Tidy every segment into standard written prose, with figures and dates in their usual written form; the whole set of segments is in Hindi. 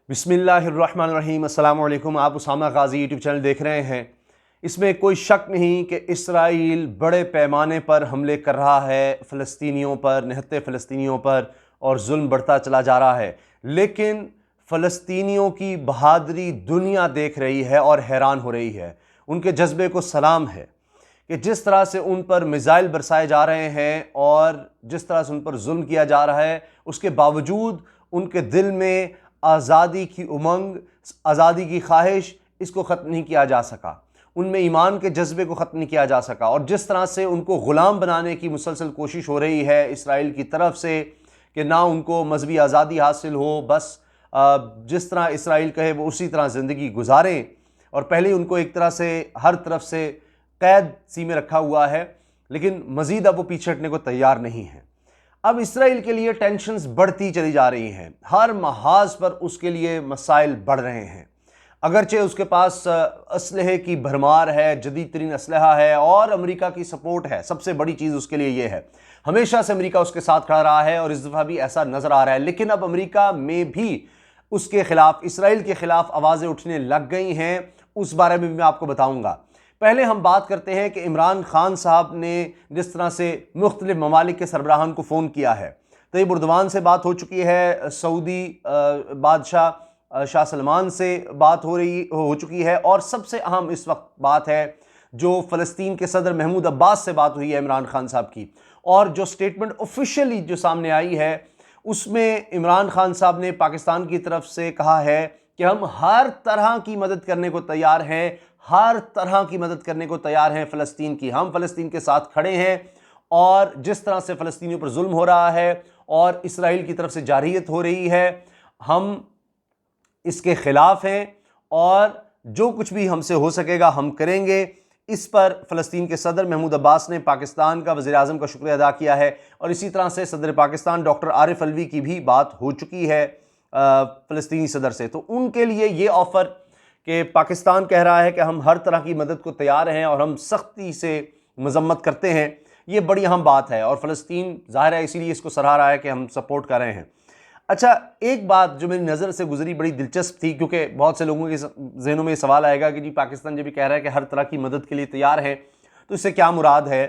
बिस्मिल्लाहिर्रहमानिर्रहीम। अस्सलाम वालेकुम। आप उसामा गाजी यूट्यूब चैनल देख रहे हैं। इसमें कोई शक नहीं कि इसराइल बड़े पैमाने पर हमले कर रहा है फ़लस्तीनियों पर, निहत्ते फ़लस्तीनियों पर, और जुल्म बढ़ता चला जा रहा है। लेकिन फ़लस्तीनियों की बहादुरी दुनिया देख रही है और हैरान हो रही है। उनके जज्बे को सलाम है कि जिस तरह से उन पर मिसाइल बरसाए जा रहे हैं और जिस तरह से उन पर जुल्म किया जा रहा है, उसके बावजूद उनके दिल में आज़ादी की उमंग, आज़ादी की ख्वाहिश, इसको ख़त्म नहीं किया जा सका। उनमें ईमान के जज्बे को ख़त्म नहीं किया जा सका। और जिस तरह से उनको ग़ुलाम बनाने की मुसलसल कोशिश हो रही है इसराइल की तरफ से कि ना उनको मजहबी आज़ादी हासिल हो, बस जिस तरह इसराइल कहे वो उसी तरह ज़िंदगी गुजारें। और पहले उनको एक तरह से हर तरफ से कैद सी में रखा हुआ है, लेकिन मज़ीद अब वो पीछे हटने को तैयार नहीं है। अब इसराइल के लिए टेंशन्स बढ़ती चली जा रही हैं, हर महाज पर उसके लिए मसाइल बढ़ रहे हैं। अगरचे उसके पास असलहे की भरमार है, जदीद तरीन असलहा है और अमेरिका की सपोर्ट है। सबसे बड़ी चीज़ उसके लिए ये है, हमेशा से अमेरिका उसके साथ खड़ा रहा है और इस दफ़ा भी ऐसा नज़र आ रहा है। लेकिन अब अमेरिका में भी उसके खिलाफ, इसराइल के खिलाफ आवाज़ें उठने लग गई हैं। उस बारे में भी मैं आपको बताऊँगा। पहले हम बात करते हैं कि इमरान खान साहब ने जिस तरह से मुख्तलिफ ममालिक के सरबराहान को फ़ोन किया है। तैयब उर्दवान से बात हो चुकी है, सऊदी बादशाह शाह सलमान से बात हो चुकी है, और सबसे अहम इस वक्त बात है जो फ़लस्तीन के सदर महमूद अब्बास से बात हुई है इमरान खान साहब की। और जो स्टेटमेंट ऑफिशियली जो सामने आई है उसमें इमरान खान साहब ने पाकिस्तान की तरफ से कहा है कि हम हर तरह की मदद करने को तैयार हैं, हर तरह की मदद करने को तैयार हैं फ़लस्तीन की। हम फ़लस्तीन के साथ खड़े हैं और जिस तरह से फ़लस्तीनियों पर जुल्म हो रहा है और इसराइल की तरफ से जारहियत हो रही है, हम इसके ख़िलाफ़ हैं और जो कुछ भी हमसे हो सकेगा हम करेंगे। इस पर फ़लस्तीन के सदर महमूद अब्बास ने पाकिस्तान का वज़ीर-ए-आज़म का शुक्रिया अदा किया है। और इसी तरह से सदर पाकिस्तान डॉक्टर आरिफ अलवी की भी बात हो चुकी है फ़लस्तीनी सदर से। तो उनके लिए ये ऑफ़र कि पाकिस्तान कह रहा है कि हम हर तरह की मदद को तैयार हैं और हम सख्ती से मजम्मत करते हैं, ये बड़ी अहम बात है। और फ़लस्तीन ज़ाहिर है इसीलिए इसको सराह रहा है कि हम सपोर्ट कर रहे हैं। अच्छा, एक बात जो मेरी नज़र से गुजरी बड़ी दिलचस्प थी, क्योंकि बहुत से लोगों के जहनों में सवाल आएगा कि जी पाकिस्तान जब भी कह रहा है कि हर तरह की मदद के लिए तैयार है तो इससे क्या मुराद है।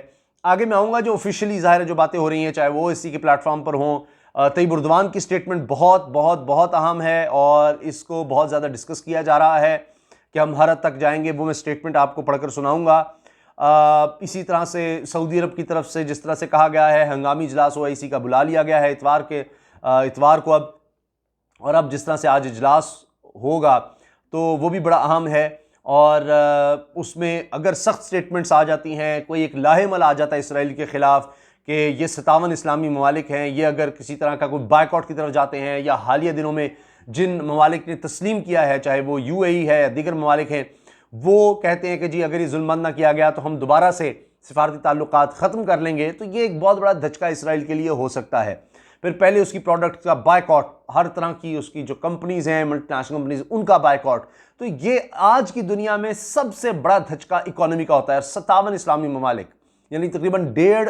आगे मैं आऊँगा जो ऑफिशियली ज़ाहिर है जो बातें हो रही हैं, चाहे वो इसी के प्लेटफॉर्म पर हों। तैयब उर्दवान की स्टेटमेंट बहुत बहुत बहुत अहम है और इसको बहुत ज़्यादा डिस्कस किया जा रहा है कि हम हर हद तक जाएंगे। वो मैं स्टेटमेंट आपको पढ़कर सुनाऊंगा। इसी तरह से सऊदी अरब की तरफ से जिस तरह से कहा गया है, हंगामी इजलास ओआईसी का बुला लिया गया है इतवार को अब, और अब जिस तरह से आज इजलास होगा तो वो भी बड़ा अहम है। और उसमें अगर सख्त स्टेटमेंट्स आ जाती हैं, कोई एक लाहेमल आ जाता है इसराइल के ख़िलाफ़ कि ये 57 इस्लामी ममालिक हैं, ये अगर किसी तरह का कोई बायकॉट की तरफ जाते हैं, या हालिया दिनों में जिन ममालिक ने तस्लीम किया है, चाहे वो यूएई है या दीगर ममालिक हैं, वो कहते हैं कि जी अगर ये जुल्म ना किया गया तो हम दोबारा से सिफारती ताल्लुकात ख़त्म कर लेंगे, तो ये एक बहुत बड़ा धचका इसराइल के लिए हो सकता है। फिर पहले उसकी प्रोडक्ट का बायकॉट, हर तरह की उसकी जो कंपनीज़ हैं, मल्टीनेशनल कंपनीज़, उनका बायकॉट। तो ये आज की दुनिया में सबसे बड़ा धचका इकॉनमी का होता है। 57 इस्लामी ममालिक यानी तकरीबन 1.5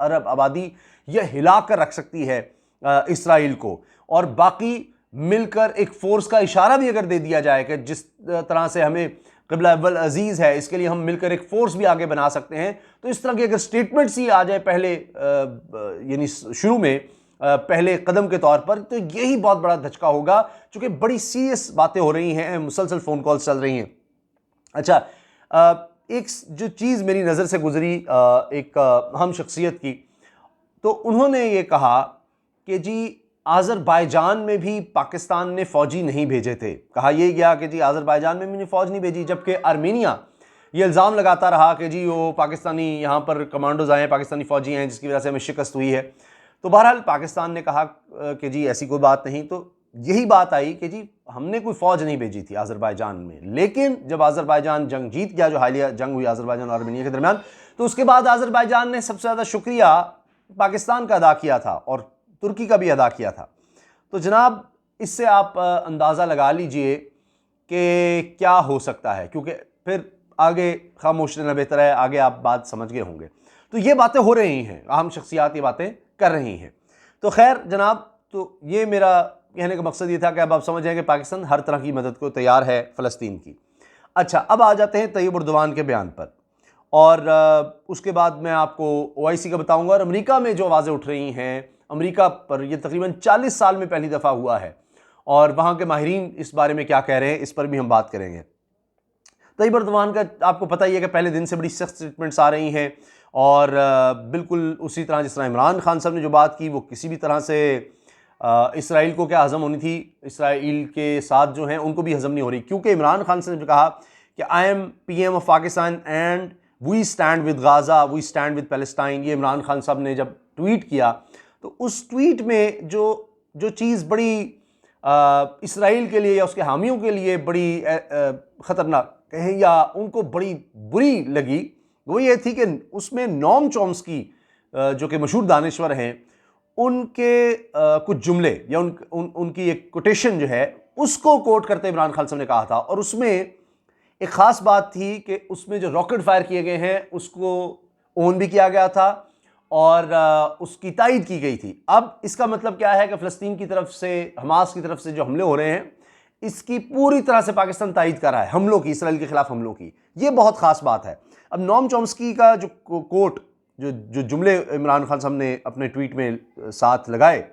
अरब आबादी यह हिलाकर रख सकती है इसराइल को। और बाकी मिलकर एक फोर्स का इशारा भी अगर दे दिया जाए कि जिस तरह से हमें क़िबला अव्वल अजीज़ है, इसके लिए हम मिलकर एक फोर्स भी आगे बना सकते हैं। तो इस तरह की अगर स्टेटमेंट्स ही आ जाए पहले यानी शुरू में पहले कदम के तौर पर, तो यही बहुत बड़ा धचका होगा, चूँकि बड़ी सीरियस बातें हो रही हैं, मुसलसल फ़ोन कॉल्स चल रही हैं। अच्छा, एक जो चीज़ मेरी नज़र से गुजरी एक अहम शख्सियत की, तो उन्होंने ये कहा कि जी आज़रबाईजान में भी पाकिस्तान ने फ़ौजी नहीं भेजे थे। कहा यह गया कि जी आज़रबाईजान में भी फ़ौज नहीं भेजी, जबकि आर्मीनिया ये इल्ज़ाम लगाता रहा कि जी वो पाकिस्तानी यहाँ पर कमांडोज़ आए हैं, पाकिस्तानी फ़ौजी हैं, जिसकी वजह से हमें शिकस्त हुई है। तो बहरहाल पाकिस्तान ने कहा कि जी ऐसी कोई बात नहीं। तो यही बात आई कि जी हमने कोई फ़ौज नहीं भेजी थी आज़रबाईजान में, लेकिन जब आज़रबाईजान जंग जीत गया, जो हालिया जंग हुई आज़रबाईजान और आर्मीनिया के दरमियान, तो उसके बाद आज़रबाईजान ने सबसे ज़्यादा शुक्रिया पाकिस्तान का अदा किया था और तुर्की का भी अदा किया था। तो जनाब इससे आप अंदाज़ा लगा लीजिए कि क्या हो सकता है, क्योंकि फिर आगे खामोश रहना बेहतर है, आगे आप बात समझ गए होंगे। तो ये बातें हो रही हैं, अहम शख्सियात ये बातें कर रही हैं। तो खैर जनाब, तो ये मेरा कहने का मकसद ये था कि अब आप समझ जाएं कि पाकिस्तान हर तरह की मदद को तैयार है फ़लस्तीन की। अच्छा, अब आ जाते हैं तैयब उर्दवान के बयान पर, और उसके बाद मैं आपको OIC का बताऊंगा और अमेरिका में जो आवाज़ें उठ रही हैं अमेरिका पर। यह तकरीबन 40 साल में पहली दफ़ा हुआ है और वहाँ के माहिरीन इस बारे में क्या कह रहे हैं इस पर भी हम बात करेंगे। तैयब उर्दवान का आपको पता ही है कि पहले दिन से बड़ी सख्त स्टेटमेंट्स आ रही हैं और बिल्कुल उसी तरह जिस तरह इमरान खान साहब ने जो बात की वो किसी भी तरह से इसराइल को क्या हज़म होनी थी, इसराइल के साथ जो हैं उनको भी हज़म नहीं हो रही, क्योंकि इमरान खान साहब ने कहा कि I am PM of Pakistan and we stand with Gaza, we stand with Palestine. ये इमरान खान साहब ने जब ट्वीट किया तो उस ट्वीट में जो चीज़ बड़ी इसराइल के लिए या उसके हामियों के लिए बड़ी ख़तरनाक कहें या उनको बड़ी बुरी लगी वो ये थी कि उसमें नोम चॉम्स्की जो कि मशहूर दानिश्वर हैं उनके कुछ जुमले या उनकी एक कोटेशन जो है उसको कोट करते इमरान खान साहब ने कहा था, और उसमें एक ख़ास बात थी कि उसमें जो रॉकेट फायर किए गए हैं उसको ओन भी किया गया था और उसकी तायद की गई थी। अब इसका मतलब क्या है कि फ़लस्तीन की तरफ से, हमास की तरफ से जो हमले हो रहे हैं इसकी पूरी तरह से पाकिस्तान तायद कर रहा है हमलों की, इसराइल के खिलाफ हमलों की। ये बहुत ख़ास बात है। अब नोम चॉम्स्की का जो कोट जो जुमले इमरान खान साहब ने अपने ट्वीट में साथ लगाए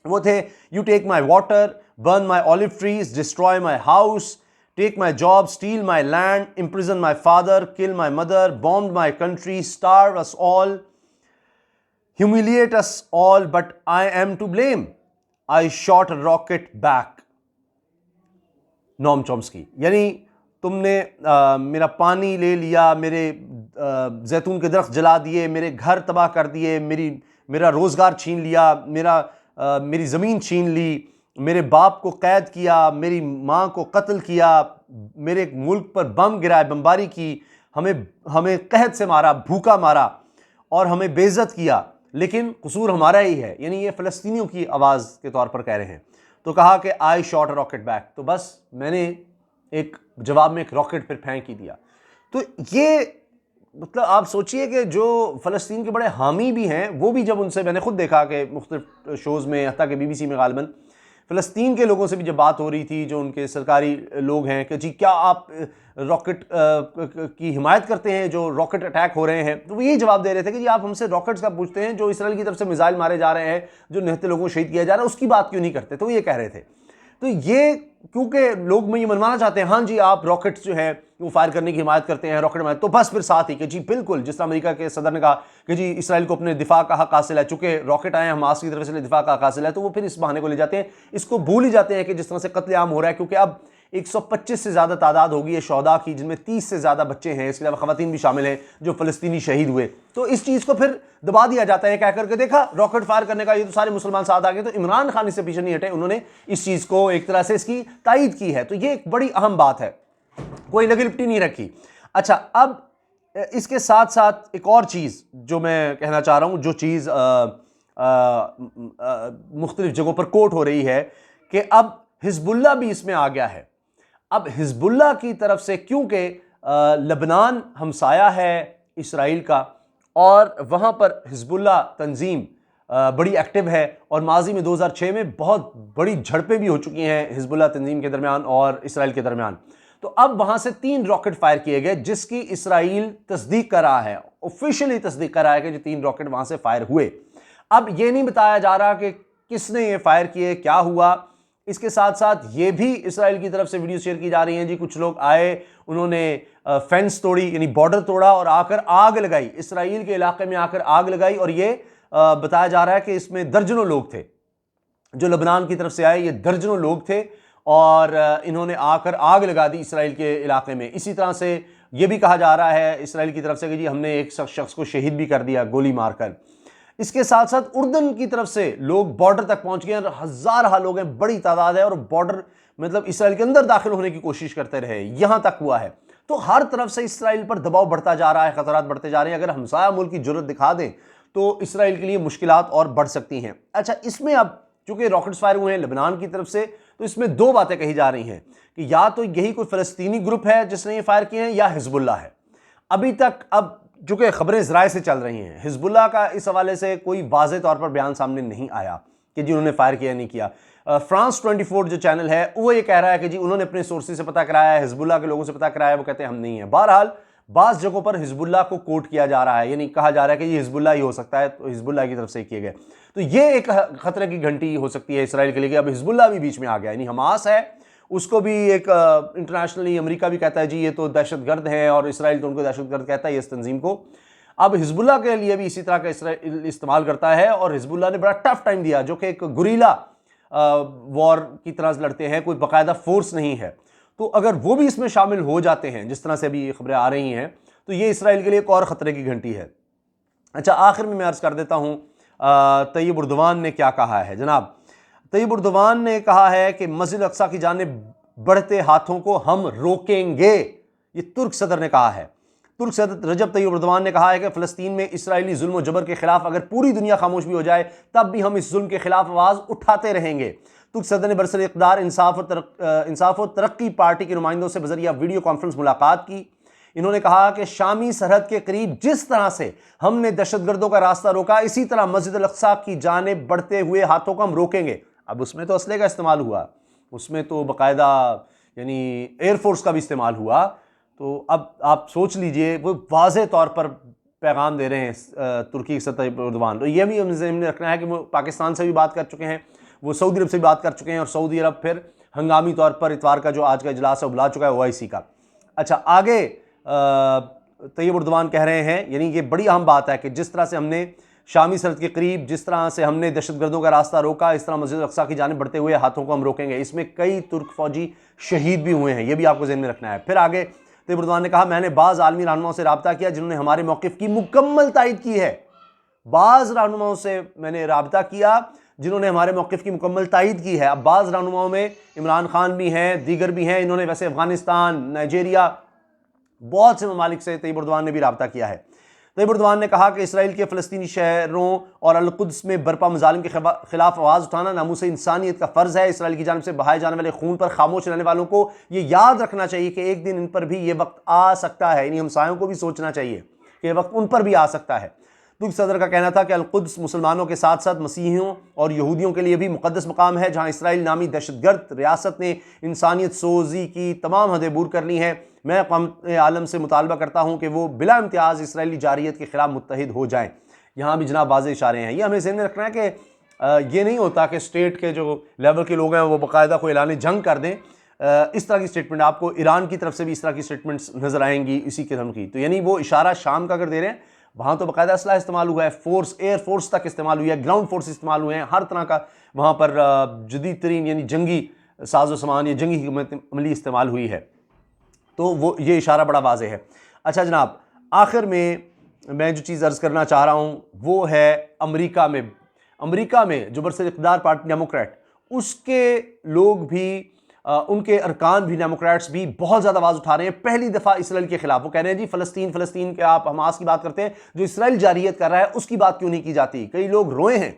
वो थे, you take my water, burn my olive trees, destroy my house, take my job, steal my land, imprison my father, kill my mother, bomb my country, starve us all, humiliate us all, but I am to blame. I shot a rocket back. Noam Chomsky, यानी तुमने मेरा पानी ले लिया, मेरे जैतून के दरख्त जला दिए, मेरे घर तबाह कर दिए, मेरा रोज़गार छीन लिया, मेरी ज़मीन छीन ली, मेरे बाप को कैद किया, मेरी माँ को कत्ल किया, मेरे मुल्क पर बम गिराए, बमबारी की, हमें कहत से मारा, भूखा मारा और हमें बेइज्जत किया, लेकिन कसूर हमारा ही है। यानी ये फ़लस्तीनियों की आवाज़ के तौर पर कह रहे हैं। तो कहा कि आई शॉट अ रॉकेट बैक, तो बस मैंने एक जवाब में एक रॉकेट फिर फेंक ही दिया। तो ये मतलब आप सोचिए कि जो फ़लस्तीन के बड़े हामी भी हैं वो भी, जब उनसे मैंने खुद देखा कि मुख्तलिफ शोज़ में, हत्ता कि BBC में गालिबन फ़लस्तीन के लोगों से भी जब बात हो रही थी, जो उनके सरकारी लोग हैं, कि जी क्या आप रॉकेट की हिमायत करते हैं जो रॉकेट अटैक हो रहे हैं, तो वो यही जवाब दे रहे थे कि जी आप हमसे रॉकेट्स का पूछते हैं, जो इसराइल की तरफ से मिसाइल मारे जा रहे हैं, जो निहत्ते लोगों को शहीद किया जा रहा है, उसकी बात क्यों नहीं करते। तो ये कह रहे थे। तो ये क्योंकि लोग में ये मनवाना चाहते हैं, हाँ जी आप रॉकेट्स जो है वो फायर करने की हिमायत करते हैं, रॉकेट हिमायत, तो बस फिर साथ ही कि जी बिल्कुल, जिस तरह अमेरिका के सदर ने कहा कि जी इसराइल को अपने दिफा का हक हासिल है, चूंकि रॉकेट आए हमास की तरफ से दिफा का हक हासिल है, तो वो फिर इस बहाने को ले जाते हैं, इसको भूल ही जाते हैं कि जिस तरह से कत्लेआम हो रहा है, क्योंकि अब 125 से ज़्यादा तादाद होगी है शहदा की, जिनमें 30 से ज़्यादा बच्चे हैं, इसके अलावा ख़वातीन भी शामिल हैं जो फ़लस्तीनी शहीद हुए। तो इस चीज़ को फिर दबा दिया जाता है कह करके, देखा रॉकेट फायर करने का, ये तो सारे मुसलमान साथ आ गए। तो इमरान खान इससे पीछे नहीं हटे, उन्होंने इस चीज़ को एक तरह से इसकी तायद की है। तो ये एक बड़ी अहम बात है, कोई लगी लिपटी नहीं रखी। अच्छा, अब इसके साथ साथ एक और चीज़ जो मैं कहना चाह रहा हूँ, जो चीज़ मुख्तलिफ जगहों पर कोट हो रही है कि अब हिजबुल्लाह भी इसमें आ गया है। अब हिजबुल्लाह की तरफ से, क्योंकि लबनान हमसाया है इसराइल का और वहाँ पर हिजबुल्लाह तंजीम बड़ी एक्टिव है, और माजी में 2006 में बहुत बड़ी झड़पें भी हो चुकी हैं हिजबुल्लाह तंजीम के दरमियान और इसराइल के दरमियान। तो अब वहाँ से 3 रॉकेट फायर किए गए, जिसकी इसराइल तस्दीक कर रहा है, ऑफिशियली तस्दीक कर रहा है कि जो 3 रॉकेट वहाँ से फायर हुए। अब ये नहीं बताया जा रहा कि किसने ये फायर किए, क्या हुआ। इसके साथ साथ ये भी इसराइल की तरफ से वीडियो शेयर की जा रही हैं जी, कुछ लोग आए, उन्होंने फेंस तोड़ी, यानी बॉर्डर तोड़ा और आकर आग लगाई, इसराइल के इलाके में आकर आग लगाई, और ये बताया जा रहा है कि इसमें दर्जनों लोग थे जो लबनान की तरफ से आए, ये दर्जनों लोग थे और इन्होंने आकर आग लगा दी इसराइल के इलाके में। इसी तरह से ये भी कहा जा रहा है इसराइल की तरफ से कि जी हमने एक शख्स को शहीद भी कर दिया गोली मारकर। इसके साथ साथ उर्दन की तरफ से लोग बॉर्डर तक पहुंच गए, हज़ार लोग हैं, बड़ी तादाद है, और बॉर्डर मतलब इसराइल के अंदर दाखिल होने की कोशिश करते रहे, यहां तक हुआ है। तो हर तरफ से इसराइल पर दबाव बढ़ता जा रहा है, खतरात बढ़ते जा रहे हैं। अगर हमसाया मुल्क की जरूरत दिखा दें तो इसराइल के लिए मुश्किलात और बढ़ सकती हैं। अच्छा, इसमें अब चूंकि रॉकेट्स फायर हुए हैं लेबनान की तरफ से, तो इसमें 2 बातें कही जा रही हैं कि या तो यही कोई फ़लस्तीनी ग्रुप है जिसने ये फायर किए हैं, या हिजबुल्लाह है। अभी तक अब चूंकि खबरें ज़राए से चल रही हैं, हिजबुल्लाह का इस हवाले से कोई वाज़ेह तौर पर बयान सामने नहीं आया कि जी उन्होंने फायर किया नहीं किया। फ्रांस 24 जो चैनल है वो ये कह रहा है कि जी उन्होंने अपने सोर्सेज से पता कराया है, हिजबुल्लाह के लोगों से पता कराया, वो कहते हैं हम नहीं है। बहरहाल बाज़ जगहों पर हिजबुल्लाह को कोट किया जा रहा है, यानी कहा जा रहा है कि ये हिजबुल्लाह ही हो सकता है, तो हिजबुल्लाह की तरफ से किए गए। तो ये एक खतरे की घंटी हो सकती है इसराइल के लिए कि अब हिजबुल्लाह भी बीच में आ गया, यानी हमास है उसको भी एक इंटरनेशनली अमेरिका भी कहता है जी ये तो दहशतगर्द है, और इसराइल तो उनको दहशतगर्द कहता है इस तंजीम को। अब हिजबुल्लाह के लिए भी इसी तरह का इसराइल इस्तेमाल करता है, और हिजबुल्लाह ने बड़ा टफ टाइम दिया, जो कि एक गुरीला वॉर की तरह लड़ते हैं, कोई बाकायदा फोर्स नहीं है। तो अगर वो भी इसमें शामिल हो जाते हैं जिस तरह से अभी खबरें आ रही हैं, तो ये इसराइल के लिए एक और ख़तरे की घंटी है। अच्छा, आखिर में मैं अर्ज़ कर देता हूँ तय्यब उर्दवान ने क्या कहा है। जनाब तय्यब उर्दवान ने कहा है कि मस्जिद अक्सा की जानिब बढ़ते हाथों को हम रोकेंगे, ये तुर्क सदर ने कहा है। तुर्क सदर रजब तय्यब उर्दवान ने कहा है कि फ़लस्तीन में इसराइली जुल्म और जबर के खिलाफ अगर पूरी दुनिया खामोश भी हो जाए तब भी हम इस जुल्म के खिलाफ आवाज़ उठाते रहेंगे। तुर्क सदर ने बरसर इक़्तिदार इंसाफ और तरक्की पार्टी के नुमाइंदों से बज़रिया वीडियो कॉन्फ्रेंस मुलाकात की। इन्होंने कहा कि शामी सरहद के करीब जिस तरह से हमने दहशतगर्दों का रास्ता रोका, इसी तरह मस्जिद अल-अक़सा की जानिब बढ़ते हुए हाथों को हम रोकेंगे। अब उसमें तो असले का इस्तेमाल हुआ, उसमें तो बाकायदा यानी एयरफोर्स का भी इस्तेमाल हुआ। तो अब आप सोच लीजिए, वो वाज़े तौर पर पैगाम दे रहे हैं तुर्की के सतह उर्दवान। तो ये भी हमने रखना है कि वो पाकिस्तान से भी बात कर चुके हैं, वो सऊदी अरब से भी बात कर चुके हैं, और सऊदी अरब फिर हंगामी तौर पर इतवार का जो आज का इजलास है बुला चुका है OIC का। अच्छा, आगे तय्यब उर्दवान कह रहे हैं, यानी ये बड़ी अहम बात है कि जिस तरह से हमने शामी सरहद के करीब जिस तरह से हमने दहशतगर्दों का रास्ता रोका, इस तरह मस्जिद अल-अक़सा की जानिब बढ़ते हुए हाथों को हम रोकेंगे। इसमें कई तुर्क फौजी शहीद भी हुए हैं, ये भी आपको ज़हन में रखना है। फिर आगे तय्यब उर्दवान ने कहा, मैंने बाज़ आलमी रहनुमाओं से रब्ता किया जिन्होंने हमारे मौक़िफ़ की मुकम्मल तायद की है। बाज़ रहनुमाओं से मैंने रब्ता किया जिन्होंने हमारे मौक़िफ़ की मुकम्मल तायद की है। अब बाज़ रहनुमाओं में इमरान खान भी हैं, दीगर भी हैं, इन्होंने वैसे अफ़गानिस्तान, नाइजीरिया, बहुत से ममालिक से तय्यब उर्दवान ने भी रब्ता किया है। तय्यब उर्दवान ने कहा कि इसराइल के फ़लस्तीनी शहरों और अल-कुद्स में बरपा मज़ालिम के खिलाफ आवाज़ उठाना नामूस इंसानियत का फ़र्ज़ है। इसराइल की जानिब से बहाए जाने वाले खून पर खामोश रहने वालों को ये याद रखना चाहिए कि एक दिन इन पर भी ये वक्त आ सकता है, यानी हमसायों को भी सोचना चाहिए कि ये वक्त उन पर भी आ सकता है। तुर्क सदर का कहना था कि अल-कुद्स मुसलमानों के साथ साथ मसीहियों और यहूदियों के लिए भी मुक़द्दस मकाम है, जहाँ इसराइल नामी दहशतगर्द रियासत ने इंसानियत सोजी की तमाम हदें दूर कर ली हैं। मैं कौम आलम से मुतालबा करता हूँ कि वो बिला इम्तियाज़ इसराइली जारियत के ख़िलाफ़ मुत्तहिद हो जाएँ। यहाँ भी जनाब वाज़े इशारे हैं। ये हमें ज़हन में रखना है कि ये नहीं होता कि स्टेट के जो लेवल के लोग हैं वो बाकायदा कोई ऐलान जंग कर दें। इस तरह की स्टेटमेंट आपको ईरान की तरफ से भी इस तरह की स्टेटमेंट्स नज़र आएंगी इसी किस्म की। तो यानी वो इशारा शाम का अगर दे रहे हैं, वहाँ तो बाकायदा असला इस्तेमाल हुआ है, फोर्स, एयर फोर्स तक इस्तेमाल हुई है, ग्राउंड फोर्स इस्तेमाल हुए हैं, हर तरह का वहाँ पर जदीद तरीन यानी जंगी साजो सामान या जंगी अमली इस्तेमाल हुई है। तो वो ये इशारा बड़ा वाज़ेह है। अच्छा जनाब, आखिर में मैं जो चीज़ अर्ज़ करना चाह रहा हूँ वो है अमेरिका में जो बरसर इक़्तिदार पार्टी डेमोक्रेट, उसके लोग भी उनके अरकान भी, डेमोक्रेट्स भी बहुत ज़्यादा आवाज़ उठा रहे हैं पहली दफ़ा इसराइल के खिलाफ। वो कह रहे हैं जी फ़लस्तीन के आप हमास की बात करते हैं, जो इसराइल जारियत कर रहा है उसकी बात क्यों नहीं की जाती। कई लोग रोए हैं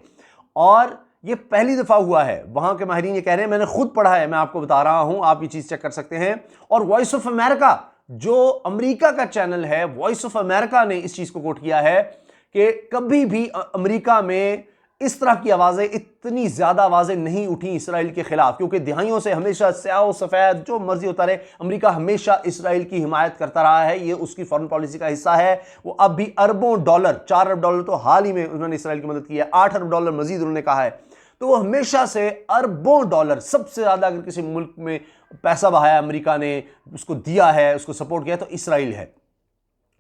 और ये पहली दफ़ा हुआ है। वहाँ के माहिरीन ये कह रहे हैं, मैंने खुद पढ़ा है, मैं आपको बता रहा हूँ, आप ये चीज़ चेक कर सकते हैं। और वॉइस ऑफ अमेरिका जो अमेरिका का चैनल है, वॉइस ऑफ अमेरिका ने इस चीज़ को कोट किया है कि कभी भी अमेरिका में इस तरह की आवाज़ें, इतनी ज़्यादा आवाज़ें नहीं उठी इसराइल के खिलाफ, क्योंकि दिहाइयों से हमेशा स्याह सफ़ेद जो मर्जी होता रहे, अमेरिका हमेशा इसराइल की हिमायत करता रहा है। ये उसकी फॉरेन पॉलिसी का हिस्सा है। वो अब भी अरबों डॉलर, 4 अरब डॉलर तो हाल ही में उन्होंने इसराइल की मदद की है, 8 अरब डॉलर मजीद उन्होंने कहा है। तो वो हमेशा से अरबों डॉलर, सबसे ज़्यादा अगर किसी मुल्क में पैसा बहाया अमेरिका ने, उसको दिया है, उसको सपोर्ट किया, तो इसराइल है।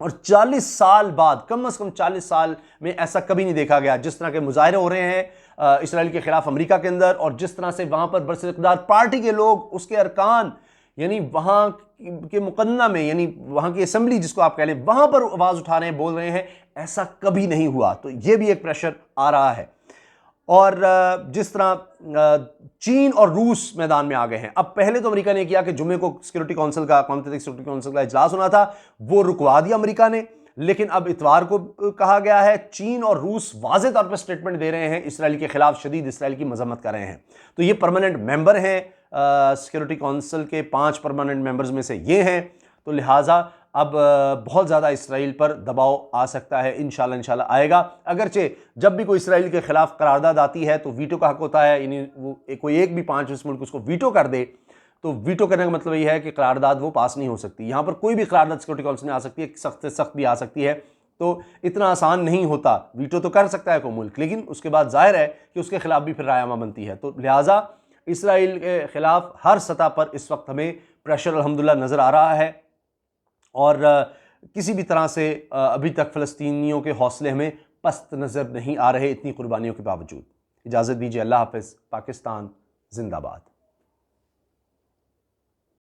और 40 साल बाद, कम से कम 40 साल में ऐसा कभी नहीं देखा गया जिस तरह के मुजाहरे हो रहे हैं इसराइल के खिलाफ अमेरिका के अंदर, और जिस तरह से वहाँ पर बरसर इक़्तिदार पार्टी के लोग, उसके अरकान, यानी वहाँ के मुकन्ना में, यानी वहाँ की असेंबली जिसको आप कह लें, वहाँ पर आवाज़ उठा रहे हैं, बोल रहे हैं, ऐसा कभी नहीं हुआ। तो ये भी एक प्रेशर आ रहा है। और जिस तरह चीन और रूस मैदान में आ गए हैं। अब पहले तो अमेरिका ने किया कि जुमे को सिक्योरिटी काउंसिल का, अक़वाम मुत्तहिदा सिक्योरिटी काउंसिल का इजलास होना था, वो रुकवा दिया अमेरिका ने। लेकिन अब इतवार को कहा गया है, चीन और रूस वाज़े तौर पर स्टेटमेंट दे रहे हैं, इसराइल के खिलाफ शदीद इसराइल की मजम्मत कर रहे हैं। तो ये परमानेंट मेंबर हैं सिक्योरिटी काउंसिल के, 5 परमानेंट मेंबर्स में से ये हैं। तो लिहाजा अब बहुत ज़्यादा इसराइल पर दबाव आ सकता है, इंशाल्लाह आएगा। अगरचे जब भी कोई इसराइल के ख़िलाफ़ करारदाद आती है तो वीटो का हक होता है, यानी वो कोई एक भी 5 मुल्क उसको वीटो कर दे तो वीटो करने का मतलब ये है कि करारदाद वो पास नहीं हो सकती। यहाँ पर कोई भी करारदाद सिक्योरिटी काउंसिल में आ सकती है, सख्त से सख्त भी आ सकती है, तो इतना आसान नहीं होता। वीटो तो कर सकता है कोई मुल्क, लेकिन उसके बाद जाहिर है कि उसके खिलाफ भी फिर रायमा बनती है। तो लिहाजा इसराइल के ख़िलाफ़ हर सतह पर इस वक्त हमें प्रेशर अल्हम्दुलिल्लाह नज़र आ रहा है, और किसी भी तरह से अभी तक फ़लस्तीनियों के हौसले हमें पस्त नज़र नहीं आ रहे, इतनी कुर्बानियों के बावजूद। इजाज़त दीजिए, अल्लाह हाफ़िज़। पाकिस्तान जिंदाबाद।